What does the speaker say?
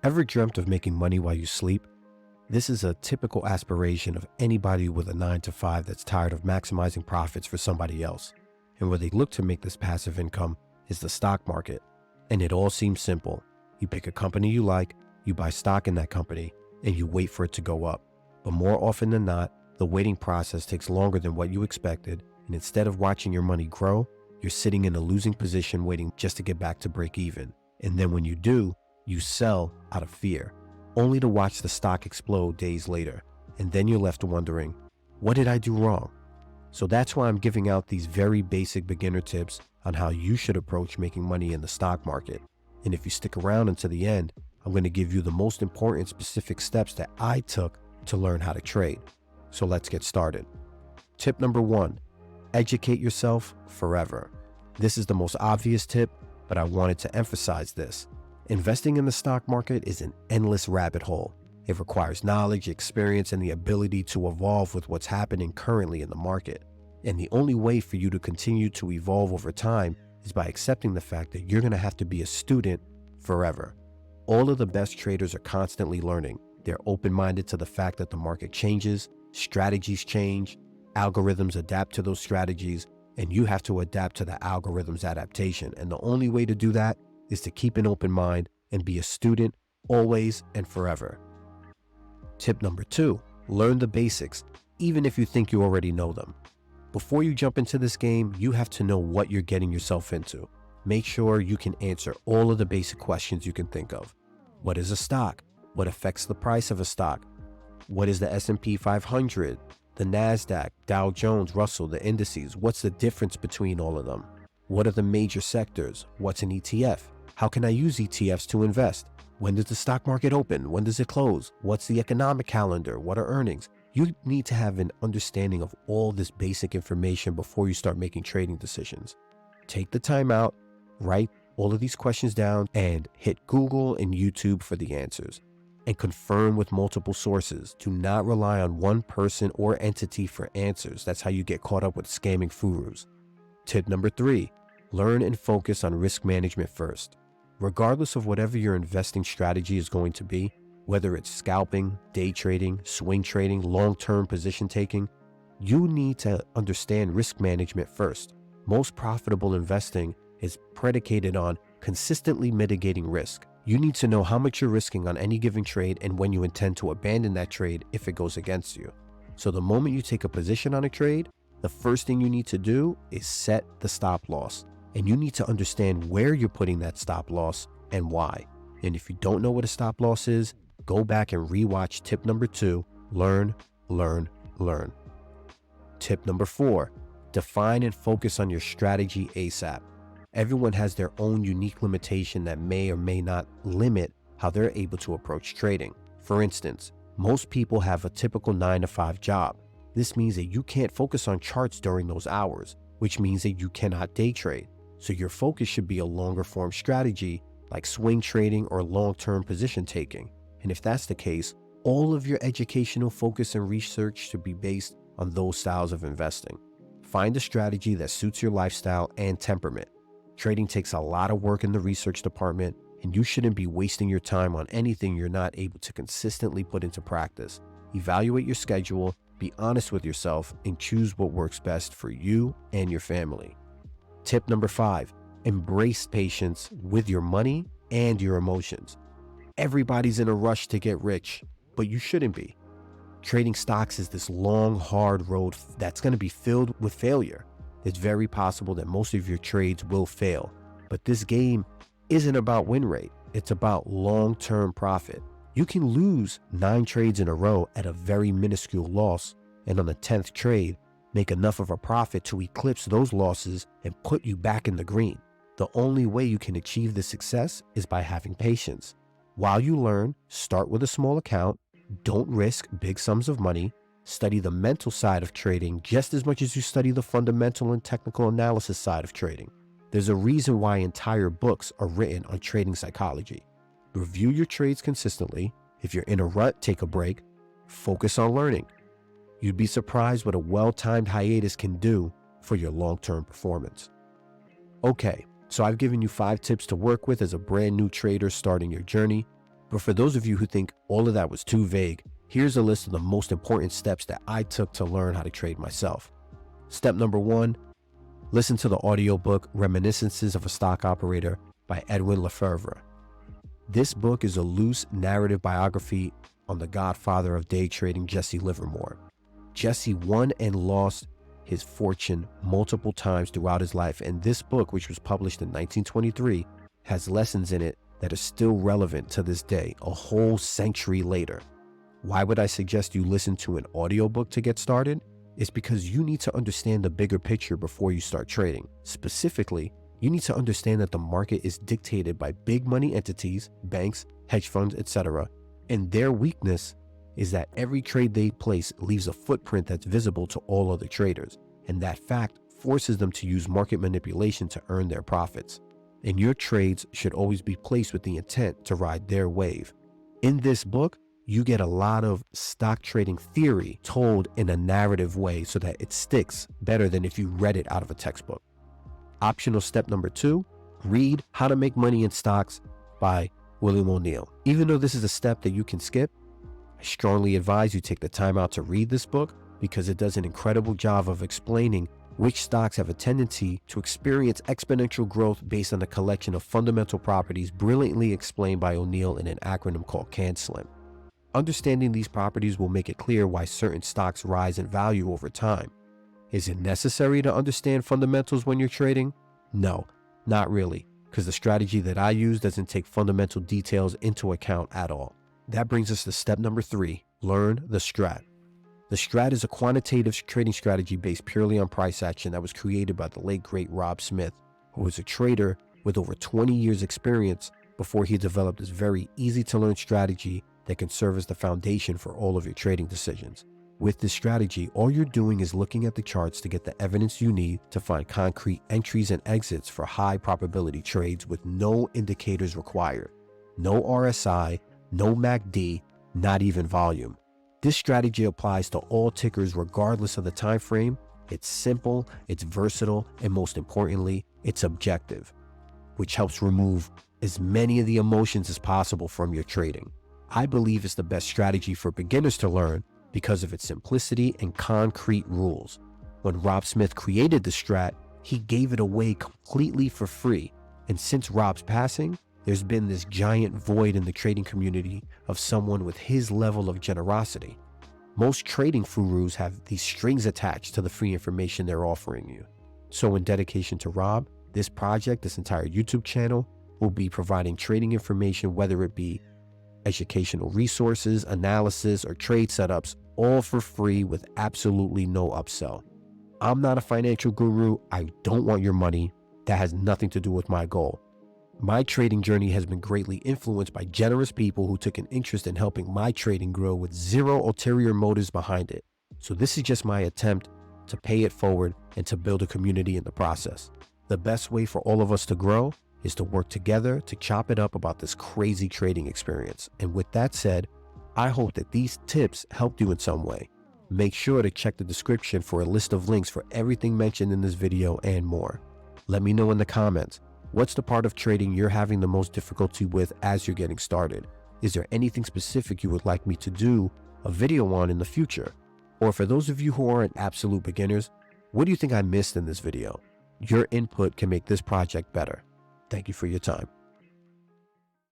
Ever dreamt of making money while you sleep? This is a typical aspiration of anybody with a 9 to 5 that's tired of maximizing profits for somebody else. And where they look to make this passive income is the stock market. And it all seems simple. You pick a company you like, you buy stock in that company, and you wait for it to go up. But more often than not, the waiting process takes longer than what you expected, and instead of watching your money grow, you're sitting in a losing position waiting just to get back to break even. And then when you do, you sell out of fear, only to watch the stock explode days later. And then you're left wondering, what did I do wrong? So that's why I'm giving out these very basic beginner tips on how you should approach making money in the stock market. And if you stick around until the end, I'm going to give you the most important specific steps that I took to learn how to trade. So let's get started. Tip number 1, educate yourself forever. This is the most obvious tip, but I wanted to emphasize this. Investing in the stock market is an endless rabbit hole. It requires knowledge, experience, and the ability to evolve with what's happening currently in the market. And the only way for you to continue to evolve over time is by accepting the fact that you're going to have to be a student forever. All of the best traders are constantly learning. They're open-minded to the fact that the market changes, strategies change, algorithms adapt to those strategies, and you have to adapt to the algorithm's adaptation. And the only way to do that is to keep an open mind and be a student always and forever. Tip number 2, learn the basics, even if you think you already know them. Before you jump into this game, you have to know what you're getting yourself into. Make sure you can answer all of the basic questions you can think of. What is a stock? What affects the price of a stock? What is the S&P 500, the NASDAQ, Dow Jones, Russell, the indices? What's the difference between all of them? What are the major sectors? What's an ETF? How can I use ETFs to invest? When does the stock market open? When does it close? What's the economic calendar? What are earnings? You need to have an understanding of all this basic information before you start making trading decisions. Take the time out, write all of these questions down, and hit Google and YouTube for the answers. And confirm with multiple sources. Do not rely on one person or entity for answers. That's how you get caught up with scamming gurus. Tip number 3, learn and focus on risk management first. Regardless of whatever your investing strategy is going to be, whether it's scalping, day trading, swing trading, long-term position taking, you need to understand risk management first. Most profitable investing is predicated on consistently mitigating risk. You need to know how much you're risking on any given trade and when you intend to abandon that trade if it goes against you. So the moment you take a position on a trade, the first thing you need to do is set the stop loss. And you need to understand where you're putting that stop loss and why. And if you don't know what a stop loss is, go back and rewatch tip number 2, learn, learn, learn. Tip number 4, define and focus on your strategy ASAP. Everyone has their own unique limitation that may or may not limit how they're able to approach trading. For instance, most people have a typical 9 to 5 job. This means that you can't focus on charts during those hours, which means that you cannot day trade. So your focus should be a longer form strategy like swing trading or long-term position taking. And if that's the case, all of your educational focus and research should be based on those styles of investing. Find a strategy that suits your lifestyle and temperament. Trading takes a lot of work in the research department, and you shouldn't be wasting your time on anything you're not able to consistently put into practice. Evaluate your schedule, be honest with yourself, and choose what works best for you and your family. Tip number 5, embrace patience with your money and your emotions. Everybody's in a rush to get rich, but you shouldn't be. Trading stocks is this long, hard road that's going to be filled with failure. It's very possible that most of your trades will fail, but this game isn't about win rate. It's about long-term profit. You can lose 9 trades in a row at a very minuscule loss, and on the 10th trade, make enough of a profit to eclipse those losses and put you back in the green. The only way you can achieve this success is by having patience. While you learn, start with a small account, don't risk big sums of money, study the mental side of trading just as much as you study the fundamental and technical analysis side of trading. There's a reason why entire books are written on trading psychology. Review your trades consistently. If you're in a rut, take a break. Focus on learning. You'd be surprised what a well-timed hiatus can do for your long-term performance. Okay, so I've given you 5 tips to work with as a brand new trader starting your journey. But for those of you who think all of that was too vague, here's a list of the most important steps that I took to learn how to trade myself. Step number 1, listen to the audiobook Reminiscences of a Stock Operator by Edwin Lefebvre. This book is a loose narrative biography on the godfather of day trading, Jesse Livermore. Jesse won and lost his fortune multiple times throughout his life, and this book, which was published in 1923, has lessons in it that are still relevant to this day, a whole century later. Why would I suggest you listen to an audiobook to get started? It's because you need to understand the bigger picture before you start trading. Specifically, you need to understand that the market is dictated by big money entities, banks, hedge funds, etc., and their weakness is that every trade they place leaves a footprint that's visible to all other traders, and that fact forces them to use market manipulation to earn their profits. And your trades should always be placed with the intent to ride their wave. In this book, you get a lot of stock trading theory told in a narrative way so that it sticks better than if you read it out of a textbook. Optional step number 2, read How to Make Money in Stocks by William O'Neill. Even though this is a step that you can skip, I strongly advise you take the time out to read this book because it does an incredible job of explaining which stocks have a tendency to experience exponential growth based on a collection of fundamental properties brilliantly explained by O'Neill in an acronym called CAN-SLIM. Understanding these properties will make it clear why certain stocks rise in value over time. Is it necessary to understand fundamentals when you're trading? No, not really, because the strategy that I use doesn't take fundamental details into account at all. That brings us to step number 3, learn the strat. The strat is a quantitative trading strategy based purely on price action that was created by the late great Rob Smith, who was a trader with over 20 years experience before he developed this very easy to learn strategy that can serve as the foundation for all of your trading decisions. With this strategy, all you're doing is looking at the charts to get the evidence you need to find concrete entries and exits for high probability trades with no indicators required. No RSI, no MACD, not even volume. This strategy applies to all tickers regardless of the time frame. It's simple, it's versatile, and most importantly, it's objective, which helps remove as many of the emotions as possible from your trading. I believe it's the best strategy for beginners to learn because of its simplicity and concrete rules. When Rob Smith created the strat, he gave it away completely for free. And since Rob's passing, there's been this giant void in the trading community of someone with his level of generosity. Most trading gurus have these strings attached to the free information they're offering you. So in dedication to Rob, this project, this entire YouTube channel, will be providing trading information, whether it be educational resources, analysis, or trade setups, all for free with absolutely no upsell. I'm not a financial guru. I don't want your money. That has nothing to do with my goal. My trading journey has been greatly influenced by generous people who took an interest in helping my trading grow with zero ulterior motives behind it. So this is just my attempt to pay it forward and to build a community in the process. The best way for all of us to grow is to work together to chop it up about this crazy trading experience. And with that said, I hope that these tips helped you in some way. Make sure to check the description for a list of links for everything mentioned in this video and more. Let me know in the comments, what's the part of trading you're having the most difficulty with as you're getting started? Is there anything specific you would like me to do a video on in the future? Or for those of you who aren't absolute beginners, what do you think I missed in this video? Your input can make this project better. Thank you for your time.